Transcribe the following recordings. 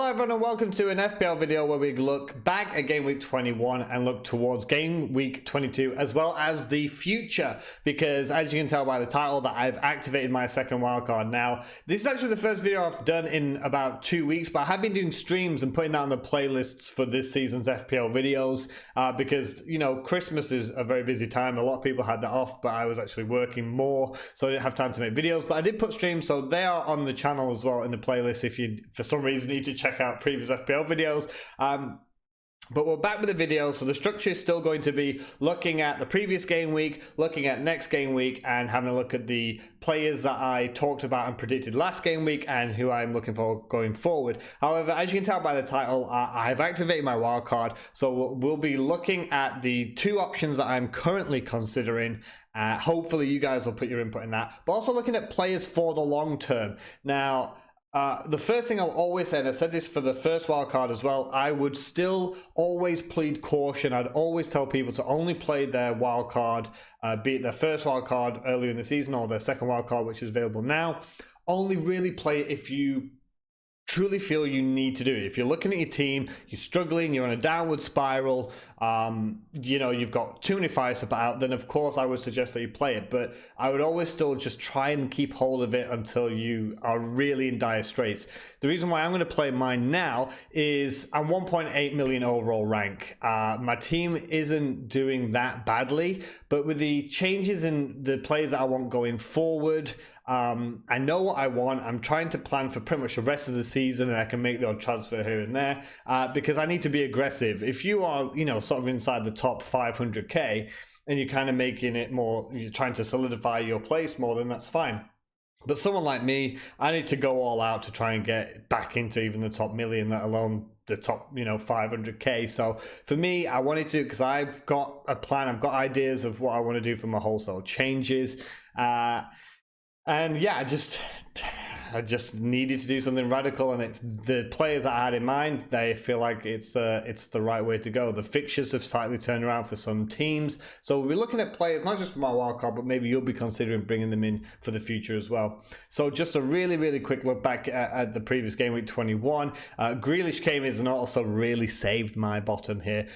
Hello everyone and welcome to an FPL video where we look back at Game Week 21 and look towards Game Week 22 as well as the future, because as you can tell by the title that I've activated my second wildcard. Now this is actually the first video I've done in about 2 weeks, but I have been doing streams and putting that on the playlists for this season's FPL videos because, you know, Christmas is a very busy time. A lot of people had that off, but I was actually working more, so I didn't have time to make videos, but I did put streams, so they are on the channel as well in the playlist if you for some reason need to check out previous FPL videos. But we're back with the video, so the structure is still going to be looking at the previous game week, looking at next game week, and having a look at the players that I talked about and predicted last game week and who I'm looking for going forward. However, as you can tell by the title, I've activated my wildcard, so we'll be looking at the two options that I'm currently considering. Hopefully you guys will put your input in that, but also looking at players for the long term. Now, the first thing I'll always say, and I said this for the first wildcard as well, I would still always plead caution. I'd always tell people to only play their wildcard, be it their first wildcard earlier in the season or their second wildcard, which is available now. Only really play it if you truly feel you need to do it. If you're looking at your team, you're struggling, you're on a downward spiral, you know, you've got too many fires to put out, then of course I would suggest that you play it. But I would always still just try and keep hold of it until you are really in dire straits. The reason why I'm going to play mine now is I'm 1.8 million overall rank. My team isn't doing that badly, but with the changes in the players that I want going forward, I know what I want. I'm trying to plan for pretty much the rest of the season, and I can make the odd transfer here and there because I need to be aggressive. If you are, you know, sort of inside the top 500k and you're kind of making it more, you're trying to solidify your place more, then that's fine. But someone like me, I need to go all out to try and get back into even the top million, let alone the top, you know, 500k. So for me, I wanted to, because I've got a plan, I've got ideas of what I want to do for my wholesale changes. And yeah, I just needed to do something radical, and the players that I had in mind, they feel like it's the right way to go. The fixtures have slightly turned around for some teams, so we'll be looking at players not just from our wildcard, but maybe you'll be considering bringing them in for the future as well. So just a really quick look back at the previous game week 21. Grealish came in and also really saved my bottom here.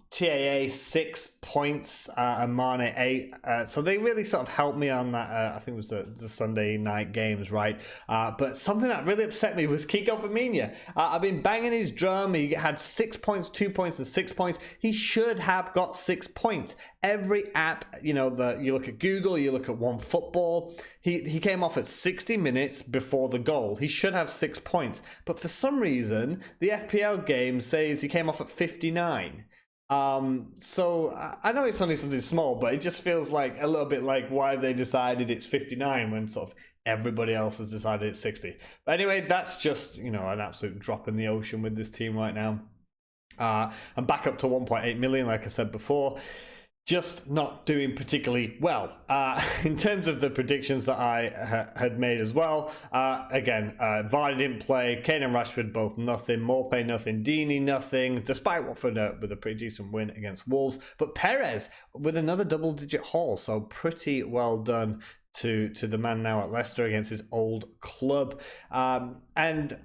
TAA 6 points and Mane 8, so they really sort of helped me on that. I think it was the Sunday night games, right? But something that really upset me was Kiko Firmino. I've been banging his drum. He had 6 points, 2 points, and 6 points. He should have got 6 points. Every app, you know, you look at Google, you look at OneFootball. He came off at 60 minutes before the goal. He should have 6 points. But for some reason, the FPL game says he came off at 59. So I know it's only something small, but it just feels like a little bit like, why have they decided it's 59 when sort of everybody else has decided it's 60. But anyway, that's just, you know, an absolute drop in the ocean with this team right now. I'm back up to 1.8 million, like I said before. Just not doing particularly well. In terms of the predictions that I had made as well, again, Vardy didn't play, Kane and Rashford both nothing, Morpay nothing, Deeney nothing, despite Watford with a pretty decent win against Wolves. But Perez with another double-digit haul, so pretty well done to the man now at Leicester against his old club. And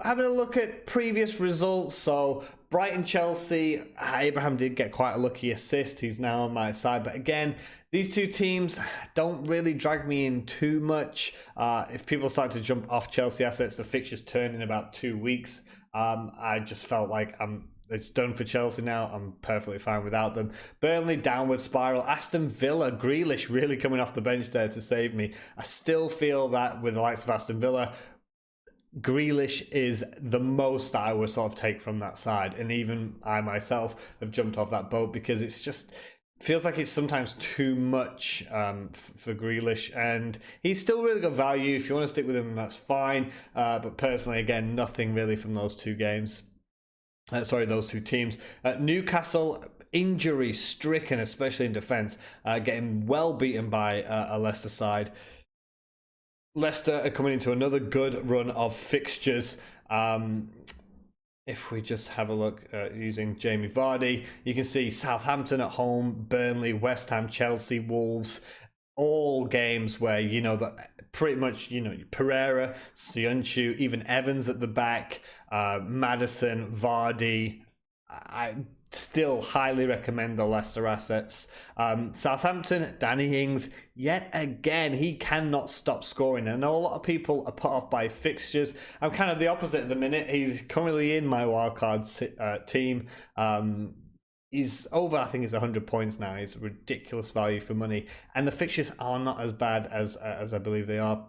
having a look at previous results, so Brighton, Chelsea, Abraham did get quite a lucky assist. He's now on my side. But again, these two teams don't really drag me in too much. If people start to jump off Chelsea assets, the fixtures turn in about 2 weeks. I just felt like it's done for Chelsea now. I'm perfectly fine without them. Burnley, downward spiral. Aston Villa, Grealish really coming off the bench there to save me. I still feel that with the likes of Aston Villa, Grealish is the most I would sort of take from that side, and even I myself have jumped off that boat because it's just feels like it's sometimes too much for Grealish, and he's still really good value. If you want to stick with him, that's fine, but personally, again, nothing really from those two games. Those two teams. Newcastle, injury stricken, especially in defence, getting well beaten by a Leicester side. Leicester are coming into another good run of fixtures. If we just have a look using Jamie Vardy, you can see Southampton at home, Burnley, West Ham, Chelsea, Wolves. all games where, you know, that pretty much, you know, Pereira, Sionchu, even Evans at the back, Madison, Vardy. I still highly recommend the Leicester assets. Southampton, Danny Ings, yet again, he cannot stop scoring. I know a lot of people are put off by fixtures. I'm kind of the opposite at the minute. He's currently in my wildcard team. He's over, I think it's 100 points now. It's a ridiculous value for money. And the fixtures are not as bad as I believe they are.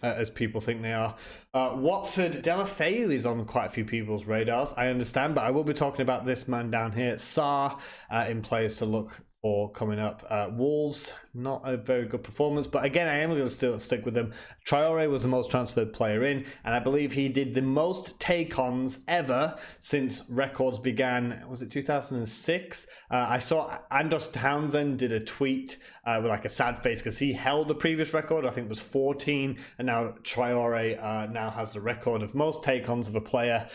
As people think they are. Watford, Deulofeu is on quite a few people's radars, I understand, but I will be talking about this man down here, Sarr, in players to look for coming up. Wolves, not a very good performance, but again, I am going to still stick with them. Traore was the most transferred player in, and I believe he did the most take-ons ever since records began. Was it 2006? I saw Anders Townsend did a tweet with like a sad face because he held the previous record. I think it was 14, and now Traore now has the record of most take-ons of a player,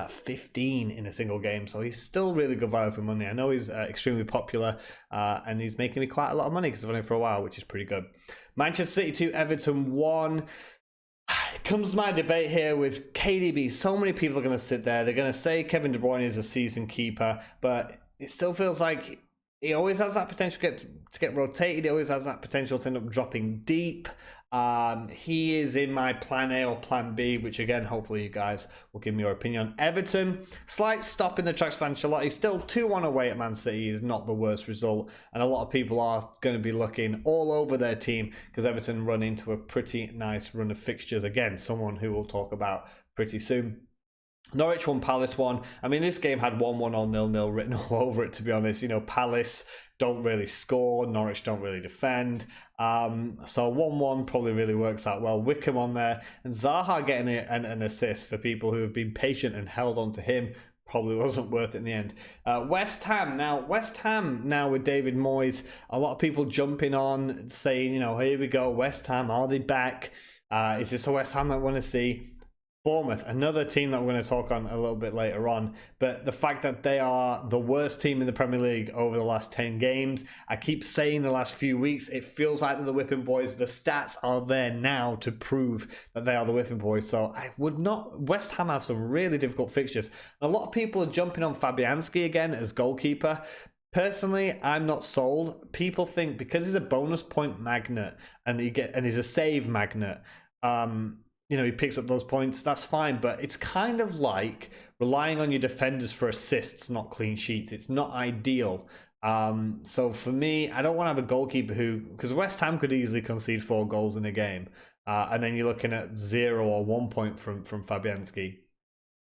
15 in a single game. So he's still really good value for money. I know he's extremely popular, and he's making me quite a lot of money because I've known him for a while, which is pretty good. Manchester City 2, Everton 1. Comes my debate here with KDB. So many people are going to sit there. They're going to say Kevin De Bruyne is a seasoned keeper, but it still feels like he always has that potential to get rotated. He always has that potential to end up dropping deep. He is in my plan A or plan B, which again, hopefully you guys will give me your opinion on. Everton, slight stop in the tracks for Ancelotti. Still 2-1 away at Man City is not the worst result. And a lot of people are going to be looking all over their team because Everton run into a pretty nice run of fixtures. Again, someone who we'll talk about pretty soon. Norwich 1, Palace 1. I mean, this game had 1-1 or 0-0 written all over it, to be honest. You know, Palace don't really score. Norwich don't really defend. So 1-1 probably really works out well. Wickham on there. And Zaha getting an assist for people who have been patient and held on to him. Probably wasn't worth it in the end. West Ham now with David Moyes. A lot of people jumping on saying, you know, here we go, West Ham, are they back? Is this a West Ham that I want to see? Bournemouth, another team that we're going to talk on a little bit later on, but the fact that they are the worst team in the Premier League over the last 10 games, I keep saying the last few weeks, it feels like they're the whipping boys. The stats are there now to prove that they are the whipping boys. So I would not, West Ham have some really difficult fixtures. And a lot of people are jumping on Fabianski again as goalkeeper. Personally, I'm not sold. People think because he's a bonus point magnet and he's a save magnet, you know, he picks up those points, that's fine, but it's kind of like relying on your defenders for assists, not clean sheets. It's not ideal. So for me, I don't want to have a goalkeeper because West Ham could easily concede 4 goals in a game. And then you're looking at 0 or 1 point from Fabianski.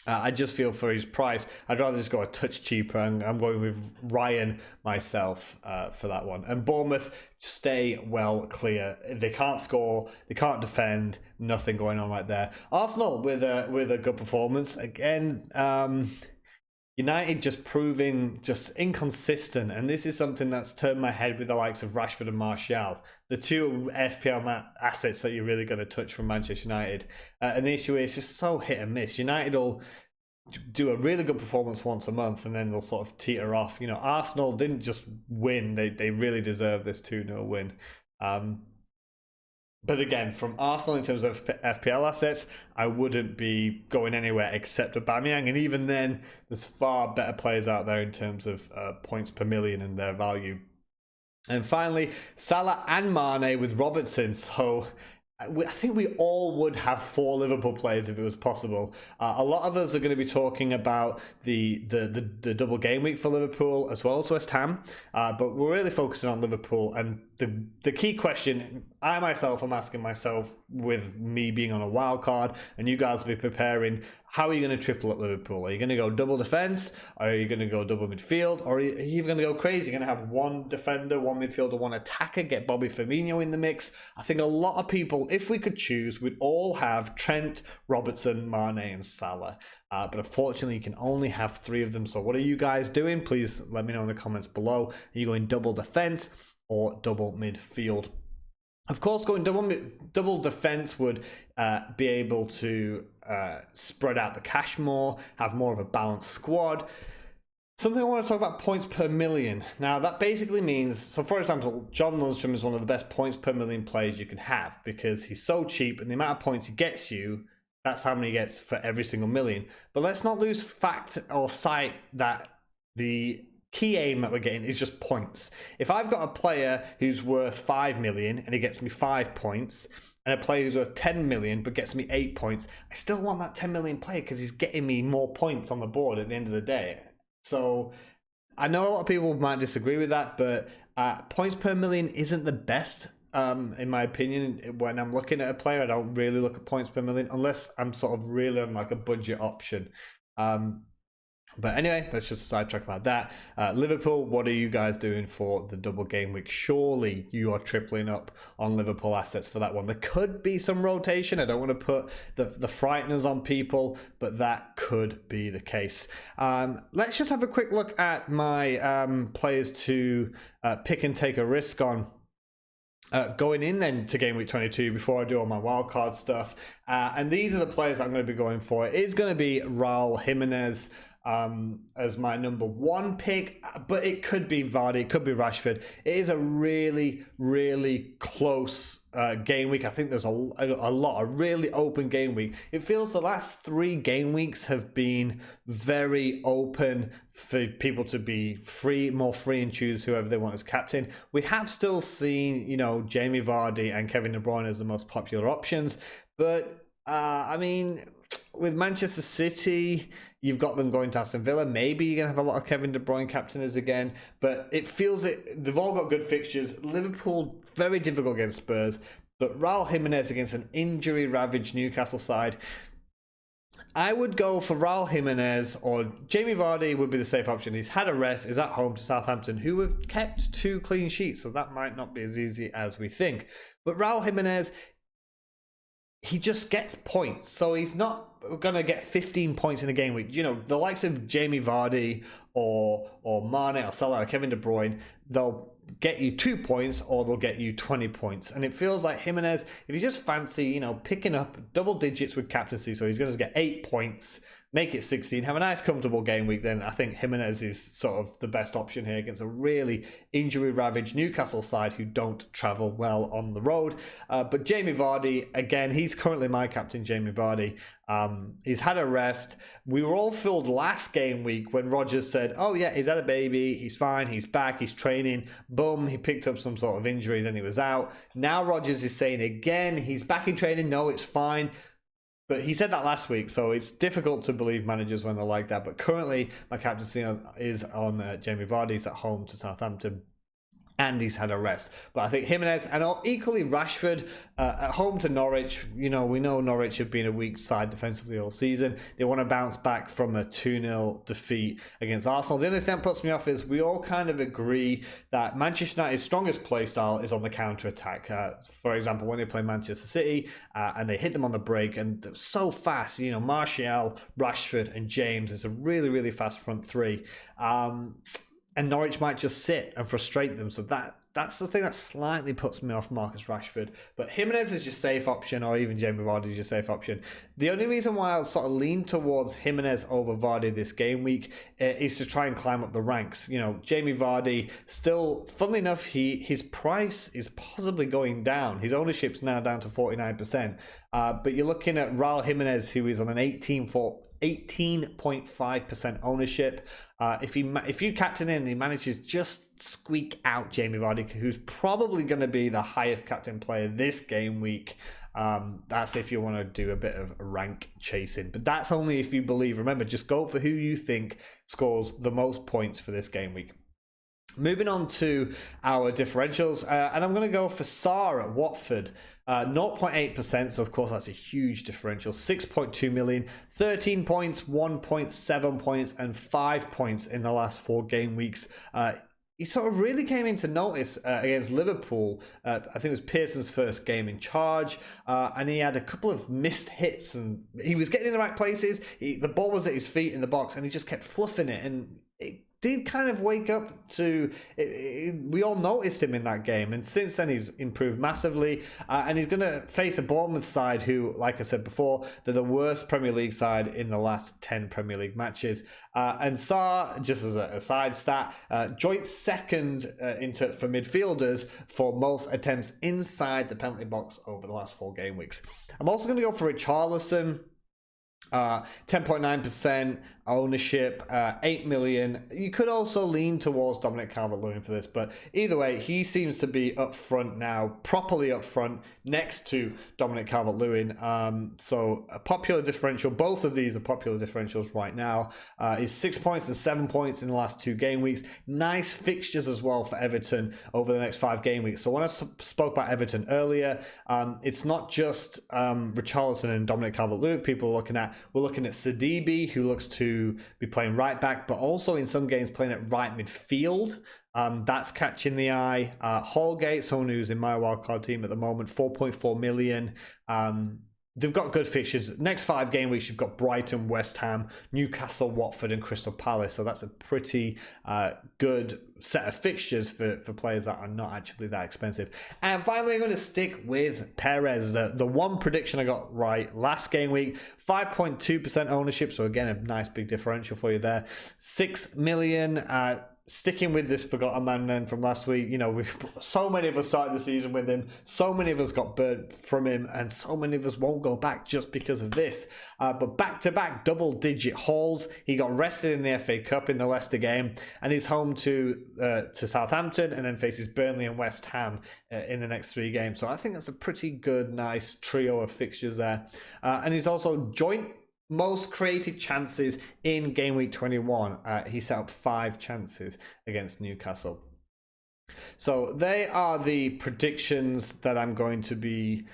I just feel for his price, I'd rather just go a touch cheaper, and I'm going with Ryan myself for that one. And Bournemouth, stay well clear. They can't score, they can't defend, nothing going on right there. Arsenal with a good performance. Again, United just proving just inconsistent, and this is something that's turned my head with the likes of Rashford and Martial, the two FPL assets that you're really going to touch from Manchester United. And the issue is just so hit and miss. United will do a really good performance once a month, and then they'll sort of teeter off. You know, Arsenal didn't just win; they really deserve this 2-0 win. But again, from Arsenal in terms of FPL assets, I wouldn't be going anywhere except Aubameyang. And even then, there's far better players out there in terms of points per million and their value. And finally, Salah and Mane with Robertson. So I think we all would have 4 Liverpool players if it was possible. A lot of us are going to be talking about the double game week for Liverpool as well as West Ham, but we're really focusing on Liverpool. And the key question I myself am asking myself, with me being on a wild card and you guys will be preparing, how are you going to triple up Liverpool? Are you going to go double defense? Or are you going to go double midfield? Or are you even going to go crazy? You're going to have 1 defender, 1 midfielder, 1 attacker, get Bobby Firmino in the mix. I think a lot of people, if we could choose, we'd all have Trent, Robertson, Mane and Salah. But unfortunately, you can only have 3 of them. So what are you guys doing? Please let me know in the comments below. Are you going double defense or double midfield? Of course, going double defense would be able to spread out the cash more, have more of a balanced squad. Something I want to talk about, points per million. Now, that basically means, so for example, John Lundstrom is one of the best points per million players you can have because he's so cheap and the amount of points he gets you, that's how many he gets for every single million. But let's not lose fact or sight that the key aim that we're getting is just points. If I've got a player who's worth 5 million and he gets me 5 points, and a player who's worth 10 million but gets me 8 points, I still want that 10 million player because he's getting me more points on the board at the end of the day. So I know a lot of people might disagree with that, but points per million isn't the best, in my opinion. When I'm looking at a player, I don't really look at points per million unless I'm sort of really on like a budget option. But anyway, that's just a sidetrack about that. Liverpool, what are you guys doing for the double game week? Surely you are tripling up on Liverpool assets for that one. There could be some rotation. I don't want to put the frighteners on people, but that could be the case. Let's just have a quick look at my players to pick and take a risk on. Going in then to game week 22 before I do all my wildcard stuff. And these are the players I'm going to be going for. It is going to be Raul Jimenez as my number one pick, but it could be Vardy, it could be Rashford. It is a really, really close game week. I think there's a really open game week. It feels the last 3 game weeks have been very open for people to be more free and choose whoever they want as captain. We have still seen, Jamie Vardy and Kevin De Bruyne as the most popular options, but I mean, with Manchester City, you've got them going to Aston Villa. Maybe you're going to have a lot of Kevin De Bruyne captainers again, but it feels they've all got good fixtures. Liverpool, very difficult against Spurs, but Raul Jimenez against an injury-ravaged Newcastle side. I would go for Raul Jimenez, or Jamie Vardy would be the safe option. He's had a rest, is at home to Southampton, who have kept 2 clean sheets, so that might not be as easy as we think. But Raul Jimenez, he just gets points, so he's not going to get 15 points in a game week. The likes of Jamie Vardy or Mane or Salah or Kevin De Bruyne, they'll get you 2 points or they'll get you 20 points. And it feels like Jimenez, if you just fancy, picking up double digits with captaincy, so he's going to get 8 points, make it 16, have a nice comfortable game week, then I think Jimenez is sort of the best option here against a really injury-ravaged Newcastle side who don't travel well on the road. But Jamie Vardy, again, he's currently my captain, Jamie Vardy. He's had a rest. We were all filled last game week when Rodgers said, oh yeah, he's had a baby, he's fine, he's back, he's training. Boom, he picked up some sort of injury, then he was out. Now Rodgers is saying again, he's back in training, no, it's fine. But he said that last week, so it's difficult to believe managers when they're like that. But currently, my captaincy is on Jamie Vardy. He's at home to Southampton, and he's had a rest. But I think Jimenez and equally Rashford at home to Norwich. We know Norwich have been a weak side defensively all season. They want to bounce back from a 2-0 defeat against Arsenal. The only thing that puts me off is we all kind of agree that Manchester United's strongest play style is on the counter-attack. For example, when they play Manchester City and they hit them on the break, and they're so fast, Martial, Rashford and James, it's a really, really fast front three. And Norwich might just sit and frustrate them. So that's the thing that slightly puts me off Marcus Rashford. But Jimenez is your safe option, or even Jamie Vardy is your safe option. The only reason why I'll sort of lean towards Jimenez over Vardy this game week is to try and climb up the ranks. Jamie Vardy, still, funnily enough, his price is possibly going down. His ownership's now down to 49%. But you're looking at Raul Jimenez, who is on an 18.5% ownership. If you captain in and he manages just squeak out Jamie Vardy, who's probably going to be the highest captain player this game week, that's if you want to do a bit of rank chasing. But that's only if you believe. Remember, just go for who you think scores the most points for this game week. Moving on to our differentials, and I'm going to go for Sarr at Watford, 0.8%, so of course that's a huge differential, 6.2 million, 13 points, 1.7 points, and 5 points in the last 4 game weeks. He sort of really came into notice against Liverpool. I think it was Pearson's first game in charge, and he had a couple of missed hits, and he was getting in the right places. The ball was at his feet in the box, and he just kept fluffing it, and it did kind of wake up to we all noticed him in that game, and since then he's improved massively, and he's going to face a Bournemouth side who, like I said before, they're the worst Premier League side in the last 10 Premier League matches. And Sarr, just as a side stat, joint second for midfielders for most attempts inside the penalty box over the last 4 game weeks. I'm also going to go for Richarlison. 10.9% ownership, 8 million. You could also lean towards Dominic Calvert-Lewin for this, but either way, he seems to be up front now, properly up front next to Dominic Calvert-Lewin. So a popular differential. Both of these are popular differentials right now. Is 6 points and 7 points in the last 2 game weeks. Nice fixtures as well for Everton over the next 5 game weeks. So when I spoke about Everton earlier, it's not just Richarlison and Dominic Calvert-Lewin people are looking at. We're looking at Sidibe, who looks to be playing right back, but also in some games playing at right midfield. That's catching the eye. Holgate, someone who's in my wildcard team at the moment, 4.4 million. They've got good fixtures. Next 5 game weeks, you've got Brighton, West Ham, Newcastle, Watford, and Crystal Palace. So that's a pretty good set of fixtures for players that are not actually that expensive. And finally, I'm going to stick with Perez. The one prediction I got right last game week, 5.2% ownership. So again, a nice big differential for you there. 6 million. Sticking with this forgotten man then from last week, so many of us started the season with him, so many of us got burnt from him, and so many of us won't go back just because of this. But back-to-back double-digit hauls. He got rested in the FA Cup in the Leicester game, and he's home to Southampton, and then faces Burnley and West Ham in the next 3 games. So I think that's a pretty good, nice trio of fixtures there. And he's also joint most created chances in game week 21. He set up 5 chances against Newcastle. So they are the predictions that I'm going to be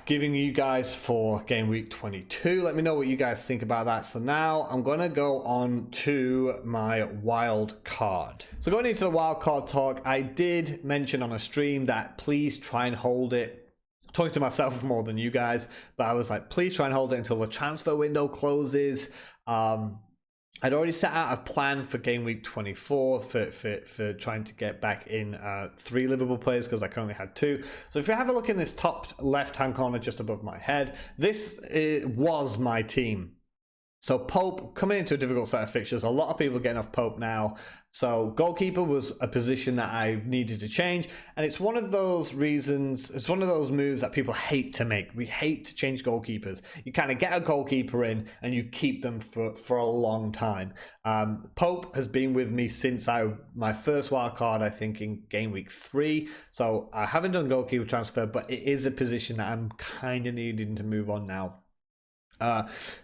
giving you guys for game week 22. Let me know what you guys think about that. So now I'm going to go on to my wild card. So going into the wild card talk, I did mention on a stream that please try and hold it. Talking to myself more than you guys, but I was like, please try and hold it until the transfer window closes. I'd already set out a plan for game week 24 for trying to get back in 3 Liverpool players, because I currently had 2. So if you have a look in this top left-hand corner just above my head, this was my team. So Pope coming into a difficult set of fixtures. A lot of people getting off Pope now. So goalkeeper was a position that I needed to change. And it's one of those reasons, it's one of those moves that people hate to make. We hate to change goalkeepers. You kind of get a goalkeeper in and you keep them for a long time. Pope has been with me since my first wild card, I think, in game week 3. So I haven't done goalkeeper transfer, but it is a position that I'm kind of needing to move on now.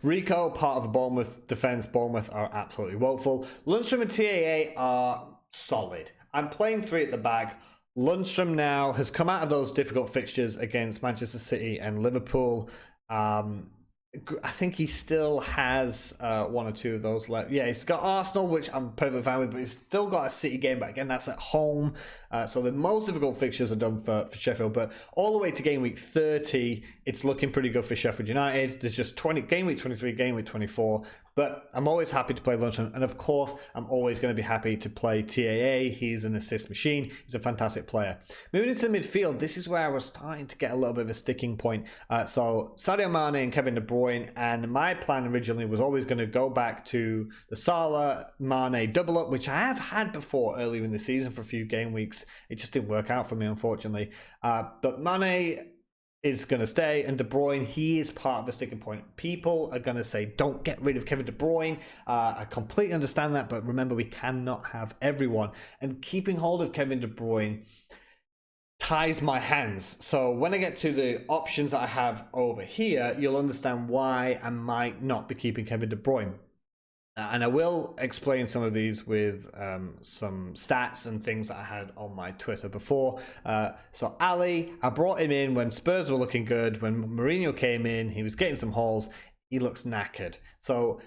Rico, part of the Bournemouth defense. Bournemouth are absolutely woeful. Lundstram and TAA are solid. I'm playing 3 at the back. Lundstram now has come out of those difficult fixtures against Manchester City and Liverpool. I think he still has 1 or 2 of those left. Yeah, he's got Arsenal, which I'm perfectly fine with, but he's still got a City game, but again, that's at home. So the most difficult fixtures are done for Sheffield, but all the way to game week 30, it's looking pretty good for Sheffield United. There's just game week 23, game week 24, but I'm always happy to play Lundstram, and of course, I'm always going to be happy to play TAA. He's an assist machine. He's a fantastic player. Moving into the midfield, this is where I was starting to get a little bit of a sticking point. So Sadio Mane and Kevin De Bruyne, and my plan originally was always going to go back to the Salah Mane double up, which I have had before earlier in the season for a few game weeks. It just didn't work out for me, unfortunately. But Mane is going to stay, and De Bruyne, he is part of the sticking point. People are going to say, don't get rid of Kevin De Bruyne. I completely understand that, but remember, we cannot have everyone. And keeping hold of Kevin De Bruyne ties my hands. So when I get to the options that I have over here, you'll understand why I might not be keeping Kevin De Bruyne. And I will explain some of these with some stats and things that I had on my Twitter before. So Ali, I brought him in when Spurs were looking good. When Mourinho came in, he was getting some hauls. He looks knackered. So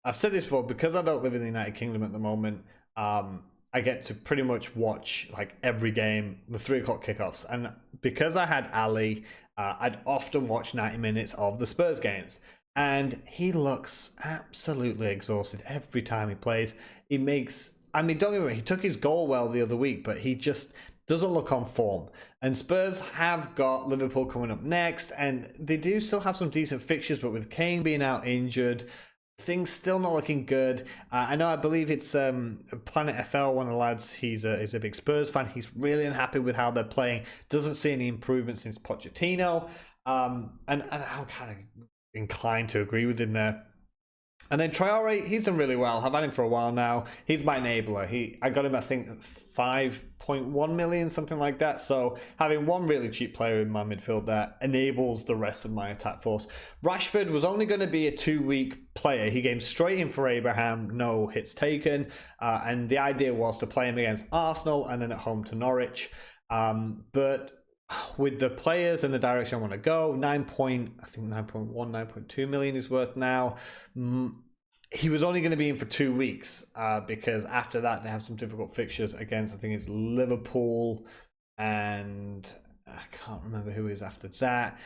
I've said this before, because I don't live in the United Kingdom at the moment, I get to pretty much watch like every game, the 3 o'clock kickoffs. And because I had Ali, I'd often watch 90 minutes of the Spurs games. And he looks absolutely exhausted every time he plays. He makes, I mean, don't get me wrong, he took his goal well the other week, but he just doesn't look on form. And Spurs have got Liverpool coming up next, and they do still have some decent fixtures, but with Kane being out injured, things still not looking good. I know, I believe it's Planet FL, one of the lads, he's a big Spurs fan. He's really unhappy with how they're playing. Doesn't see any improvement since Pochettino. And I'm kind of inclined to agree with him there. And then Traore, he's done really well. I've had him for a while now. He's my enabler. I got him, I think, 5.1 million, something like that. So having one really cheap player in my midfield there enables the rest of my attack force. Rashford was only going to be a 2-week player. He came straight in for Abraham, no hits taken. And the idea was to play him against Arsenal and then at home to Norwich. But with the players and the direction I want to go, 9.1, 9.2 million is worth now. He was only going to be in for 2 weeks because after that they have some difficult fixtures against, I think it's Liverpool, and I can't remember who is after that.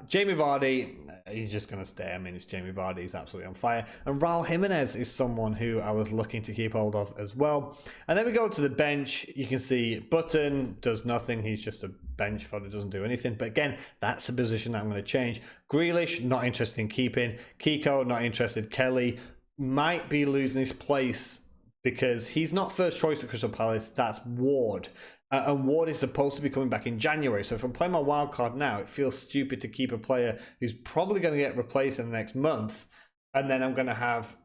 Jamie Vardy, he's just going to stay. I mean, it's Jamie Vardy. He's absolutely on fire. And Raul Jimenez is someone who I was looking to keep hold of as well. And then we go to the bench. You can see Button does nothing. He's just a bench fodder, doesn't do anything. But again, that's the position that I'm going to change. Grealish, not interested in keeping. Kiko, not interested. Kelly might be losing his place because he's not first choice at Crystal Palace. That's Ward. And Ward is supposed to be coming back in January. So if I'm playing my wild card now, it feels stupid to keep a player who's probably going to get replaced in the next month. And then I'm going to have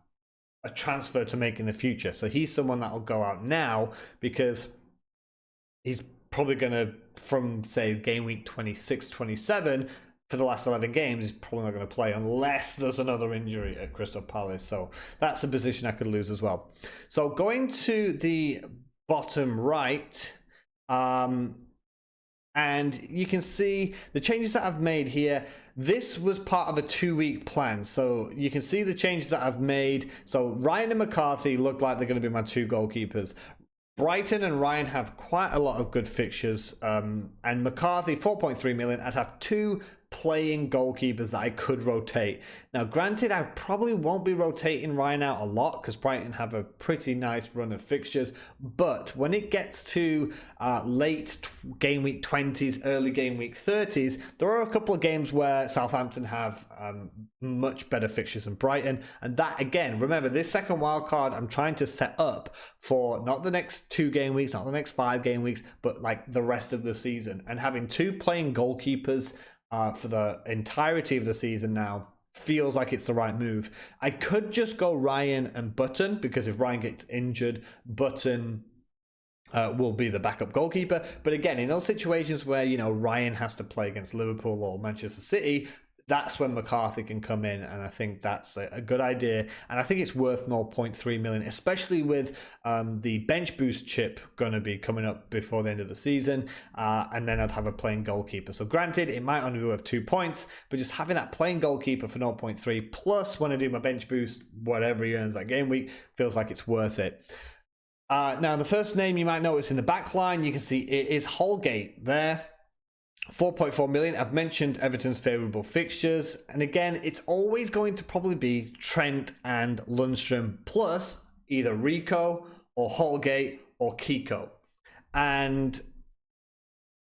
a transfer to make in the future. So he's someone that will go out now because he's probably going to, from say game week 26, 27, for the last 11 games, he's probably not going to play unless there's another injury at Crystal Palace. So that's a position I could lose as well. So going to the bottom right, and you can see the changes that I've made here. This was part of a 2-week plan. So you can see the changes that I've made. So Ryan and McCarthy look like they're going to be my 2 goalkeepers. Brighton and Ryan have quite a lot of good fixtures. And McCarthy, 4.3 million. I'd have 2 playing goalkeepers that I could rotate. Now, granted, I probably won't be rotating Ryan out a lot because Brighton have a pretty nice run of fixtures. But when it gets to late game week 20s, early game week 30s, there are a couple of games where Southampton have much better fixtures than Brighton. And that, again, remember, this second wild card I'm trying to set up for not the next 2 game weeks, not the next 5 game weeks, but like the rest of the season. And having 2 playing goalkeepers for the entirety of the season now feels like it's the right move. I could just go Ryan and Button because if Ryan gets injured, Button will be the backup goalkeeper. But again, in those situations where, you know, Ryan has to play against Liverpool or Manchester City, that's when McCarthy can come in, and I think that's a good idea. And I think it's worth 0.3 million, especially with the bench boost chip going to be coming up before the end of the season. And then I'd have a playing goalkeeper. So granted, it might only be worth 2 points, but just having that playing goalkeeper for 0.3 plus when I do my bench boost, whatever he earns that game week, feels like it's worth it. Now, the first name you might notice in the back line, you can see it is Holgate there. 4.4 million. I've mentioned Everton's favourable fixtures. And again, it's always going to probably be Trent and Lundstrom plus either Rico or Holgate or Kiko. And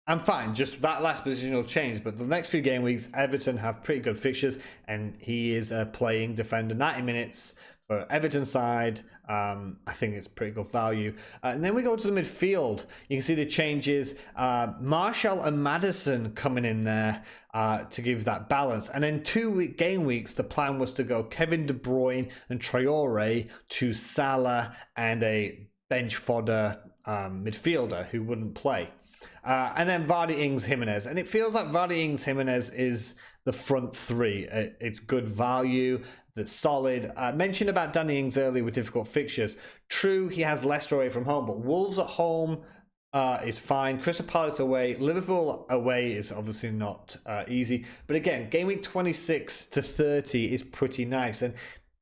I'm fine. Just that last position will change. But the next few game weeks, Everton have pretty good fixtures. And he is a playing defender, 90 minutes for Everton's side. I think it's pretty good value. And then we go to the midfield. You can see the changes. Martial and Maddison coming in there to give that balance. And then 2 game weeks, the plan was to go Kevin De Bruyne and Traore to Salah and a bench fodder midfielder who wouldn't play. And then Vardy, Ings, Jimenez. And it feels like Vardy, Ings, Jimenez is the front 3. It's good value. That's solid. I mentioned about Danny Ings earlier with difficult fixtures. True, he has Leicester away from home, but Wolves at home is fine. Crystal Palace away. Liverpool away is obviously not easy. But again, game week 26 to 30 is pretty nice. And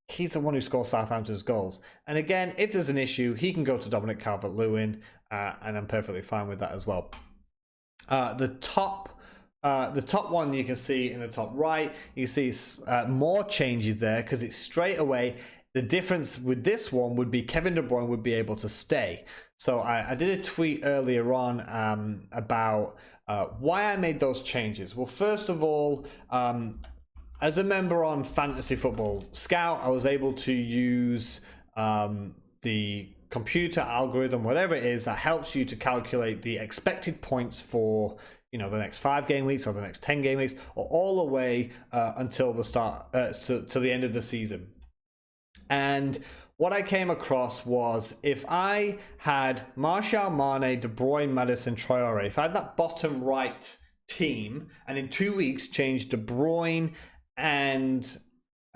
he's the one who scores Southampton's goals. And again, if there's an issue, he can go to Dominic Calvert-Lewin, and I'm perfectly fine with that as well. The top The top one you can see in the top right, you see more changes there because it's straight away. The difference with this one would be Kevin De Bruyne would be able to stay. So I did a tweet earlier on about why I made those changes. Well, first of all, as a member on Fantasy Football Scout, I was able to use the computer algorithm, whatever it is, that helps you to calculate the expected points for the next 5 game weeks or the next 10 game weeks, or all the way until the start to the end of the season. And what I came across was if I had Martial, Mane, De Bruyne, Maddison, Traore, if I had that bottom right team, and in 2 weeks changed De Bruyne and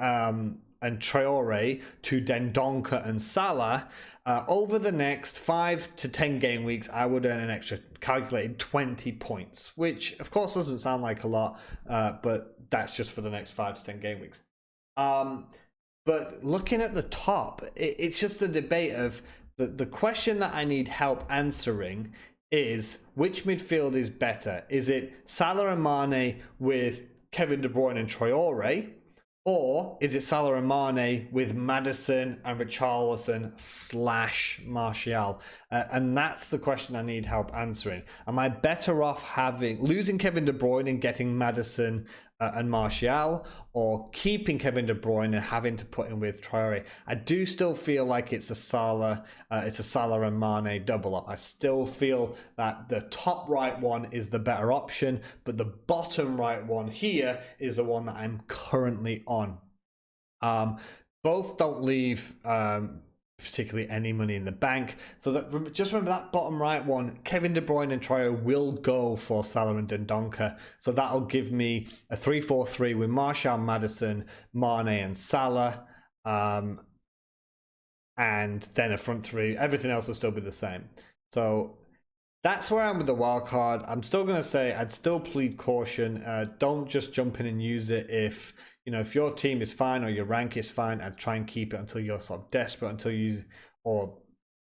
Traore to Dendoncker and Salah, over the next 5 to 10 game weeks, I would earn an extra calculated 20 points, which of course doesn't sound like a lot, but that's just for the next 5 to 10 game weeks. But looking at the top, it's just a debate of the question that I need help answering is which midfield is better? Is it Salah and Mane with Kevin De Bruyne and Traore? Or is it Salah and Mane with Maddison and Richarlison / Martial? And that's the question I need help answering. Am I better off losing Kevin De Bruyne and getting Maddison and Martial, or keeping Kevin De Bruyne and having to put him with Traore? I do still feel like it's a Salah and Mane double up. I still feel that the top right one is the better option, but the bottom right one here is the one that I'm currently on. Both don't leave particularly any money in the bank. So just remember that bottom right one, Kevin De Bruyne and Traore will go for Salah and Dendoncker. So that'll give me a 3-4-3 with Martial, Maddison, Mane and Salah. And then a front three. Everything else will still be the same. So that's where I'm with the wild card. I'm still going to say I'd still plead caution. Don't just jump in and use it if your team is fine or your rank is fine. I'd try and keep it until you're sort of desperate,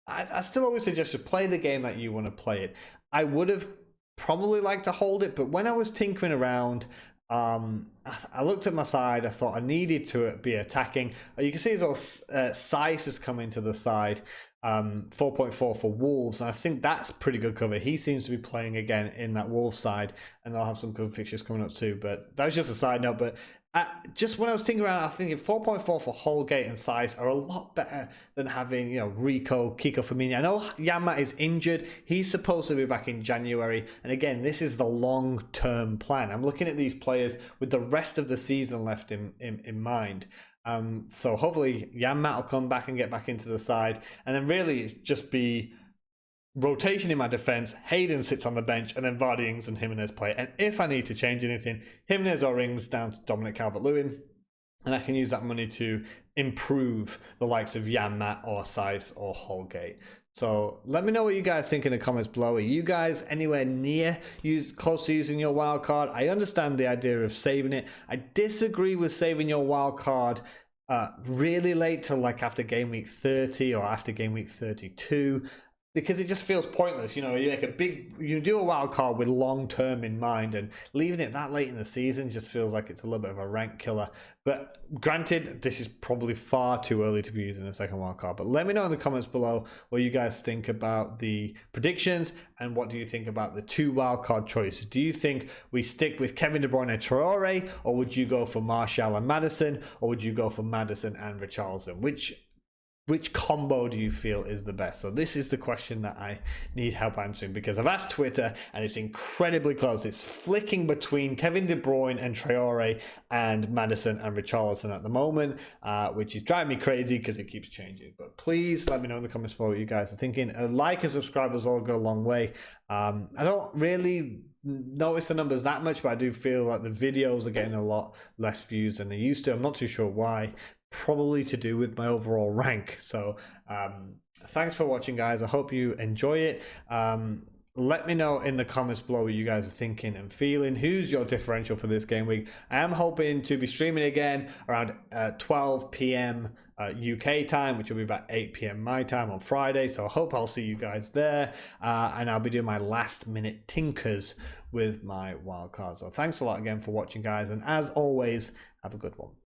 I still always suggest to play the game that you want to play it. I would have probably liked to hold it, but when I was tinkering around, I looked at my side. I thought I needed to be attacking. You can see as well, Sice has come into the side. 4.4 for Wolves, and I think that's pretty good cover. He seems to be playing again in that Wolves side, and they'll have some good fixtures coming up too. But that was just a side note. But just when I was thinking around, I think 4.4 for Holgate and Sice are a lot better than having Rico, Kiko Firmino. I know Yama is injured. He's supposed to be back in January, and again, this is the long-term plan. I'm looking at these players with the rest of the season left in mind. So hopefully Yanmat will come back and get back into the side, and then really just be rotation in my defense. Hayden sits on the bench, and then Vardy, Ings and Jimenez play. And if I need to change anything, Jimenez or Ings down to Dominic Calvert-Lewin, and I can use that money to improve the likes of Yanmat or Sice or Holgate. So let me know what you guys think in the comments below. Are you guys anywhere near close to using your wild card? I understand the idea of saving it. I disagree with saving your wild card really late till like after game week 30 or after game week 32. Because it just feels pointless. You do a wild card with long term in mind, and leaving it that late in the season just feels like it's a little bit of a rank killer. But granted, this is probably far too early to be using a second wild card. But let me know in the comments below what you guys think about the predictions, and what do you think about the 2 wild card choices. Do you think we stick with Kevin De Bruyne and Traore, or would you go for Martial and Maddison, or would you go for Maddison and Richarlison? Which combo do you feel is the best? So this is the question that I need help answering, because I've asked Twitter and it's incredibly close. It's flicking between Kevin De Bruyne and Traore and Maddison and Richarlison at the moment, which is driving me crazy because it keeps changing. But please let me know in the comments below what you guys are thinking. A like and subscribe as well go a long way. I don't really notice the numbers that much, but I do feel like the videos are getting a lot less views than they used to. I'm not too sure why. Probably to do with my overall rank. So thanks for watching, guys. I hope you enjoy it. let me know in the comments below what you guys are thinking and feeling. Who's your differential for this game week? I am hoping to be streaming again around 12 p.m. UK time, which will be about 8 p.m. my time on Friday. So I hope I'll see you guys there. And I'll be doing my last minute tinkers with my wildcard. So thanks a lot again for watching, guys. And as always, have a good one.